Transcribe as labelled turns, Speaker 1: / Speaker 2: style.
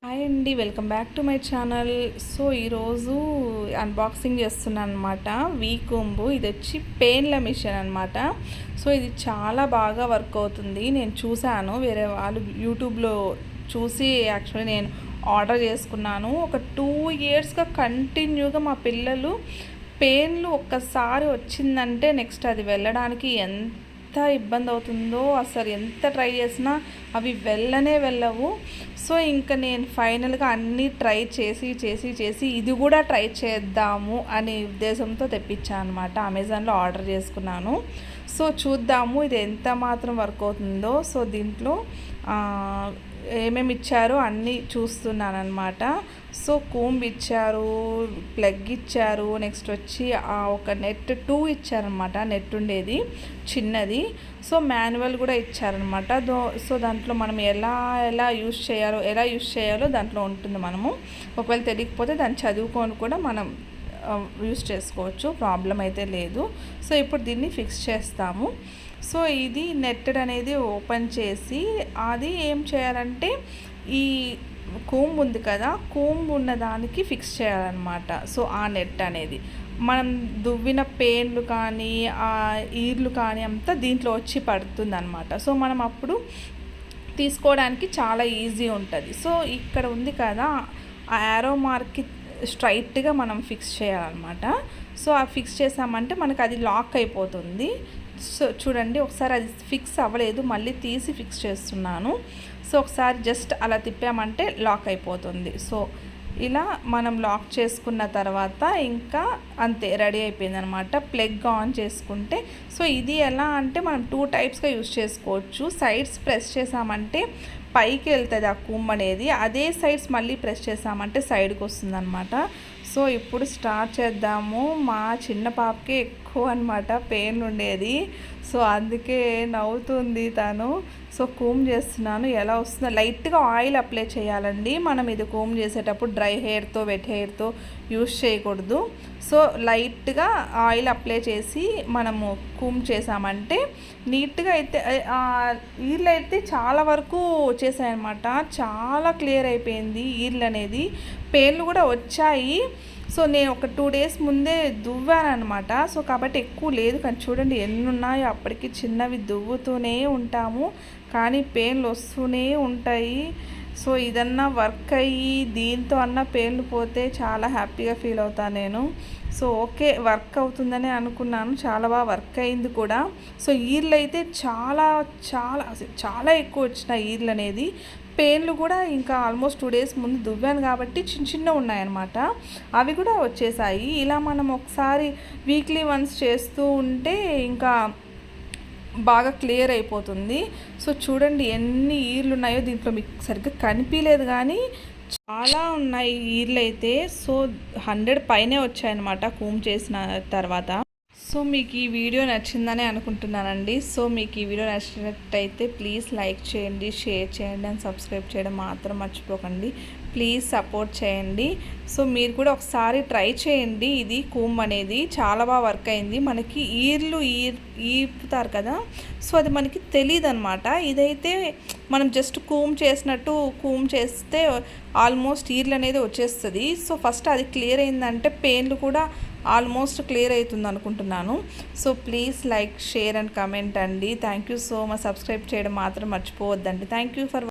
Speaker 1: Hi అండి, welcome back to my channel. So ఈరోజు unboxing చేస్తున్నాను అనమాట. వీకోంబు ఇది వచ్చి పెయిన్ల మిషన్ అనమాట. సో ఇది చాలా బాగా వర్క్ అవుతుంది. నేను చూశాను, వేరే వాళ్ళు యూట్యూబ్లో చూసి యాక్చువల్లీ నేను ఆర్డర్ చేసుకున్నాను. ఒక 2 ఇయర్స్గా కంటిన్యూగా మా పిల్లలు పెయిన్లు ఒక్కసారి వచ్చిందంటే నెక్స్ట్ అది వెళ్ళడానికి ఎంత ఇబ్బంది అవుతుందో, అసలు ఎంత ట్రై చేసినా అవి వెళ్ళవు. సో ఇంకా నేను ఫైనల్గా అన్నీ ట్రై చేసి ఇది కూడా ట్రై చేద్దాము అనే ఉద్దేశంతో తెప్పించాను అనమాట. అమెజాన్లో ఆర్డర్ చేసుకున్నాను. సో చూద్దాము ఇది ఎంత మాత్రం వర్క్ అవుతుందో. సో దీంట్లో ఏమేమి ఇచ్చారో అన్నీ చూస్తున్నాను అనమాట. సో కూంబ్ ఇచ్చారు, ప్లగ్ ఇచ్చారు, నెక్స్ట్ వచ్చి ఒక నెట్ 2 ఇచ్చారనమాట. నెట్ ఉండేది చిన్నది. సో మాన్యువల్ కూడా ఇచ్చారనమాట. సో దాంట్లో మనం ఎలా యూస్ చేయాలో దాంట్లో ఉంటుంది. మనము ఒకవేళ తెలియకపోతే దాన్ని చదువుకొని కూడా మనం యూస్ చేసుకోవచ్చు, ప్రాబ్లం అయితే లేదు. సో ఇప్పుడు దీన్ని ఫిక్స్ చేస్తాము. సో ఇది నెట్టెడ్ అనేది ఓపెన్ చేసి అది ఏం చేయాలంటే ఈ కూంబ్ ఉంది కదా, కూంబ్ ఉన్న దానికి ఫిక్స్ చేయాలన్నమాట. సో ఆ నెట్ అనేది మనం దువ్విన పెయిన్లు కానీ ఈర్లు కానీ అంతా దీంట్లో వచ్చి పడుతుంది అనమాట. సో మనం అప్పుడు తీసుకోవడానికి చాలా ఈజీ ఉంటుంది. సో ఇక్కడ ఉంది కదా, ఆ యారో మార్క్కి స్ట్రైట్గా మనం ఫిక్స్ చేయాలన్నమాట. సో ఆ ఫిక్స్ చేసామంటే మనకు అది లాక్ అయిపోతుంది. సో చూడండి, ఒకసారి అది ఫిక్స్ అవ్వలేదు, మళ్ళీ తీసి ఫిక్స్ చేస్తున్నాను. సో ఒకసారి జస్ట్ అలా తిప్పామంటే లాక్ అయిపోతుంది. సో ఇలా మనం లాక్ చేసుకున్న తర్వాత ఇంకా అంతే, రెడీ అయిపోయిందనమాట. ప్లగ్ ఆన్ చేసుకుంటే, సో ఇది ఎలా అంటే మనం 2 టైప్స్గా యూజ్ చేసుకోవచ్చు. సైడ్స్ ప్రెస్ చేసామంటే పైకి వెళ్తుంది ఆ కూంబ్ అనేది, అదే సైడ్స్ మళ్ళీ ప్రెస్ చేసామంటే సైడ్కి వస్తుందన్నమాట. సో ఇప్పుడు స్టార్ట్ చేద్దాము. మా చిన్న పాపకి ఎక్కువ అనమాట పెయిన్ ఉండేది. సో అందుకే నవ్వుతుంది తను. సో కూమ్ చేస్తున్నాను, ఎలా వస్తుందో. లైట్గా ఆయిల్ అప్లై చేయాలండి మనం ఇది కూమ్ చేసేటప్పుడు. డ్రై హెయిర్తో వెట్ హెయిర్తో యూస్ చేయకూడదు. సో లైట్గా ఆయిల్ అప్లై చేసి మనము కూమ్ చేసామంటే నీట్గా అయితే ఈర్లు అయితే చాలా వరకు వచ్చేసాయన్నమాట. చాలా క్లియర్ అయిపోయింది ఈర్లు అనేది. పెయిన్లు కూడా వచ్చాయి. సో నేను ఒక 2 డేస్ ముందే దువ్వాను అనమాట. సో కాబట్టి ఎక్కువ లేదు, కానీ చూడండి ఎన్ని ఉన్నాయో. అప్పటికి చిన్నవి దువ్వుతూనే ఉంటాము, కానీ పెయిన్లు వస్తూనే ఉంటాయి. సో ఇదన్నా వర్క్ అయ్యి దీంతో అన్న పెయిన్లు పోతే చాలా హ్యాపీగా ఫీల్ అవుతాను నేను. సో ఓకే, వర్క్ అవుతుందని అనుకున్నాను, చాలా బాగా వర్క్ అయింది కూడా. సో ఈర్లు అయితే చాలా చాలా చాలా ఎక్కువ వచ్చినాయి ఈర్లు అనేది. పెయిన్లు కూడా ఇంకా ఆల్మోస్ట్ 2 డేస్ ముందు దువ్వాను కాబట్టి చిన్న ఉన్నాయన్నమాట, అవి కూడా వచ్చేసాయి. ఇలా మనం ఒకసారి వీక్లీ వన్స్ చేస్తూ ఉంటే ఇంకా బాగా క్లియర్ అయిపోతుంది. సో చూడండి ఎన్ని ఈర్లు ఉన్నాయో. దీంట్లో మీకు సరిగ్గా కనిపించలేదు కానీ చాలా ఉన్నాయి ఈర్లు అయితే. సో 100 పైనే వచ్చాయన్నమాట కూమ్ చేసిన తర్వాత. సో మీకు ఈ వీడియో నచ్చిందని అనుకుంటున్నానండి. సో మీకు ఈ వీడియో నచ్చినట్టయితే ప్లీజ్ లైక్ చేయండి, షేర్ చేయండి అండ్ సబ్స్క్రైబ్ చేయడం మాత్రం మర్చిపోకండి. ప్లీజ్ సపోర్ట్ చేయండి. సో మీరు కూడా ఒకసారి ట్రై చేయండి. ఇది కూమ్ అనేది చాలా బాగా వర్క్ అయింది. మనకి ఈపుతారు కదా, సో అది మనకి తెలియదు అనమాట. ఇదైతే మనం జస్ట్ కూమ్ చేస్తే ఆల్మోస్ట్ ఈర్లు అనేది వచ్చేస్తుంది. సో ఫస్ట్ అది క్లియర్ అయిందంటే పెయిన్లు కూడా ఆల్మోస్ట్ క్లియర్ అవుతుంది అనుకుంటున్నాను. So please like, share and comment అండి. Thank you so much. Subscribe చేయడం మాత్రం మర్చిపోవద్దండి. Thank you for